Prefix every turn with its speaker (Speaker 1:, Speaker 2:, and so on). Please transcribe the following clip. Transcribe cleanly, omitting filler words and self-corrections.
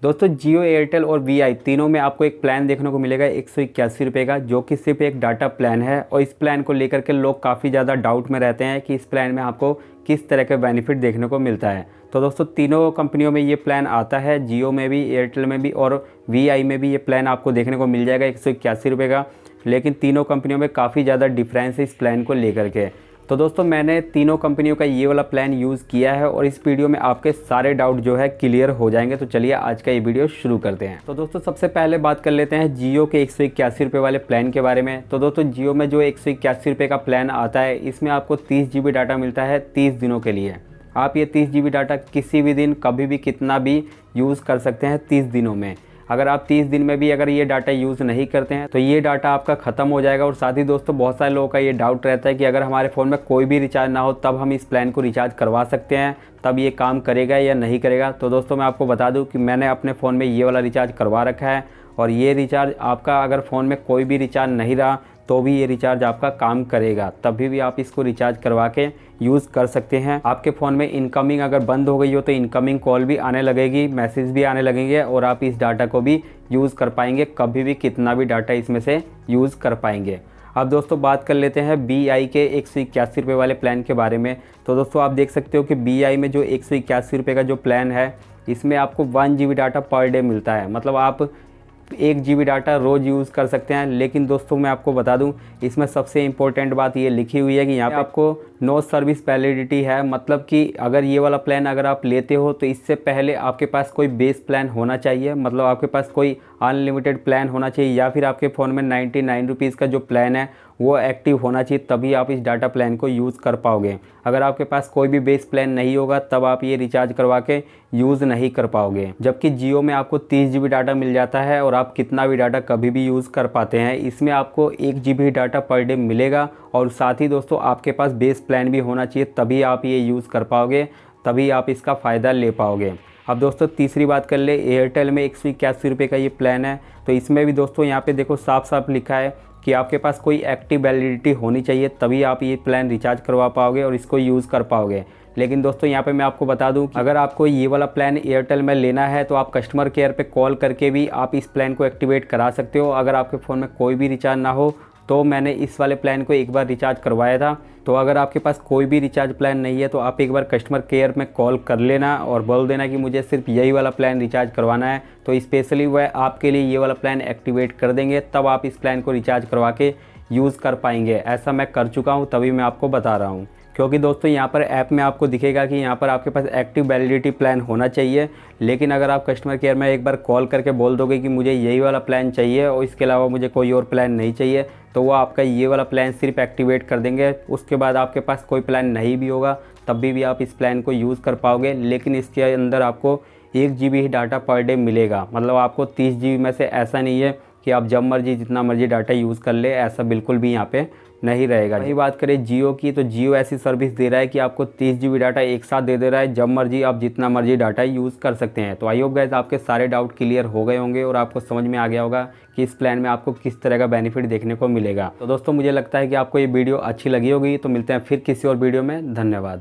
Speaker 1: दोस्तों जियो, एयरटेल और वीआई तीनों में आपको एक प्लान देखने को मिलेगा 181 रुपये का, जो कि सिर्फ एक डाटा प्लान है। और इस प्लान को लेकर के लोग काफ़ी ज़्यादा डाउट में रहते हैं कि इस प्लान में आपको किस तरह के बेनिफिट देखने को मिलता है। तो दोस्तों तीनों कंपनियों में ये प्लान आता है, जियो में भी, एयरटेल में भी और वीआई में भी ये प्लान आपको देखने को मिल जाएगा 181 रुपये का। लेकिन तीनों कंपनियों में काफ़ी ज़्यादा डिफरेंस है इस प्लान को लेकर के। तो दोस्तों मैंने तीनों कंपनियों का ये वाला प्लान यूज़ किया है और इस वीडियो में आपके सारे डाउट जो है क्लियर हो जाएंगे। तो चलिए आज का ये वीडियो शुरू करते हैं। तो दोस्तों सबसे पहले बात कर लेते हैं जियो के 181 रुपये वाले प्लान के बारे में। तो दोस्तों जियो में जो 181 रुपये का प्लान आता है, इसमें आपको 30 GB डाटा मिलता है 30 दिनों के लिए। आप ये 30 GB डाटा किसी भी दिन कभी भी कितना भी यूज़ कर सकते हैं 30 दिनों में। अगर आप 30 दिन में भी अगर ये डाटा यूज़ नहीं करते हैं तो ये डाटा आपका ख़त्म हो जाएगा। और साथ ही दोस्तों बहुत सारे लोगों का ये डाउट रहता है कि अगर हमारे फ़ोन में कोई भी रिचार्ज ना हो तब हम इस प्लान को रिचार्ज करवा सकते हैं, तब ये काम करेगा या नहीं करेगा। तो दोस्तों मैं आपको बता दूं कि मैंने अपने फ़ोन में ये वाला रिचार्ज करवा रखा है और ये रिचार्ज आपका अगर फ़ोन में कोई भी रिचार्ज नहीं रहा तो भी ये रिचार्ज आपका काम करेगा, तभी भी आप इसको रिचार्ज करवा के यूज़ कर सकते हैं। आपके फ़ोन में इनकमिंग अगर बंद हो गई हो तो इनकमिंग कॉल भी आने लगेगी, मैसेज भी आने लगेंगे और आप इस डाटा को भी यूज़ कर पाएंगे, कभी भी कितना भी डाटा इसमें से यूज़ कर पाएंगे। अब दोस्तों बात कर लेते हैं BI के 181 रुपये वाले प्लान के बारे में। तो दोस्तों आप देख सकते हो कि BI में जो 181 रुपये का जो प्लान है, इसमें आपको 1 GB डाटा पर डे मिलता है। मतलब आप 1 GB डाटा रोज़ यूज़ कर सकते हैं। लेकिन दोस्तों मैं आपको बता दूं, इसमें सबसे इम्पोर्टेंट बात ये लिखी हुई है कि यहाँ पे आपको नो सर्विस वैलिडिटी है। मतलब कि अगर ये वाला प्लान अगर आप लेते हो तो इससे पहले आपके पास कोई बेस प्लान होना चाहिए, मतलब आपके पास कोई अनलिमिटेड प्लान होना चाहिए, या फिर आपके फ़ोन में 99 रुपीज़ का जो प्लान है वो एक्टिव होना चाहिए, तभी आप इस डाटा प्लान को यूज़ कर पाओगे। अगर आपके पास कोई भी बेस प्लान नहीं होगा तब आप ये रिचार्ज करवा के यूज़ नहीं कर पाओगे। जबकि जियो में आपको 30 GB डाटा मिल जाता है और आप कितना भी डाटा कभी भी यूज़ कर पाते हैं। इसमें आपको 1 GB डाटा पर डे मिलेगा और साथ ही दोस्तों आपके पास बेस प्लान भी होना चाहिए, तभी आप ये यूज़ कर पाओगे, तभी आप इसका फ़ायदा ले पाओगे। अब दोस्तों तीसरी बात कर ले, एयरटेल में 181 रुपये का ये प्लान है। तो इसमें भी दोस्तों यहाँ पे देखो साफ साफ लिखा है कि आपके पास कोई एक्टिव वैलिडिटी होनी चाहिए, तभी आप ये प्लान रिचार्ज करवा पाओगे और इसको यूज़ कर पाओगे। लेकिन दोस्तों यहाँ पे मैं आपको बता दूं कि अगर आपको ये वाला प्लान एयरटेल में लेना है तो आप कस्टमर केयर पे कॉल करके भी आप इस प्लान को एक्टिवेट करा सकते हो। अगर आपके फ़ोन में कोई भी रिचार्ज ना हो तो मैंने इस वाले प्लान को एक बार रिचार्ज करवाया था। तो अगर आपके पास कोई भी रिचार्ज प्लान नहीं है तो आप एक बार कस्टमर केयर में कॉल कर लेना और बोल देना कि मुझे सिर्फ यही वाला प्लान रिचार्ज करवाना है, तो स्पेशली वह आपके लिए ये वाला प्लान एक्टिवेट कर देंगे, तब आप इस प्लान को रिचार्ज करवा के यूज़ कर पाएंगे। ऐसा मैं कर चुका हूँ, तभी मैं आपको बता रहा हूँ। क्योंकि दोस्तों यहाँ पर ऐप में आपको दिखेगा कि यहाँ पर आपके पास एक्टिव वैलिडिटी प्लान होना चाहिए। लेकिन अगर आप कस्टमर केयर में एक बार कॉल करके बोल दोगे कि मुझे यही वाला प्लान चाहिए और इसके अलावा मुझे कोई और प्लान नहीं चाहिए, तो वो आपका ये वाला प्लान सिर्फ एक्टिवेट कर देंगे। उसके बाद आपके पास कोई प्लान नहीं भी होगा तब भी आप इस प्लान को यूज़ कर पाओगे। लेकिन इसके अंदर आपको 1 GB ही डाटा पर डे मिलेगा। मतलब आपको 30 GB में से ऐसा नहीं है कि आप जब मर्जी जितना मर्जी डाटा यूज़ कर ले, ऐसा बिल्कुल भी यहाँ पे नहीं रहेगा। वही बात करें जियो की, तो जियो ऐसी सर्विस दे रहा है कि आपको 30 GB डाटा एक साथ दे रहा है, जब मर्जी आप जितना मर्जी डाटा यूज़ कर सकते हैं। तो आई होप गाइस आपके सारे डाउट क्लियर हो गए होंगे और आपको समझ में आ गया होगा कि इस प्लान में आपको किस तरह का बेनिफिट देखने को मिलेगा। तो दोस्तों मुझे लगता है कि आपको ये वीडियो अच्छी लगी होगी। तो मिलते हैं फिर किसी और वीडियो में। धन्यवाद।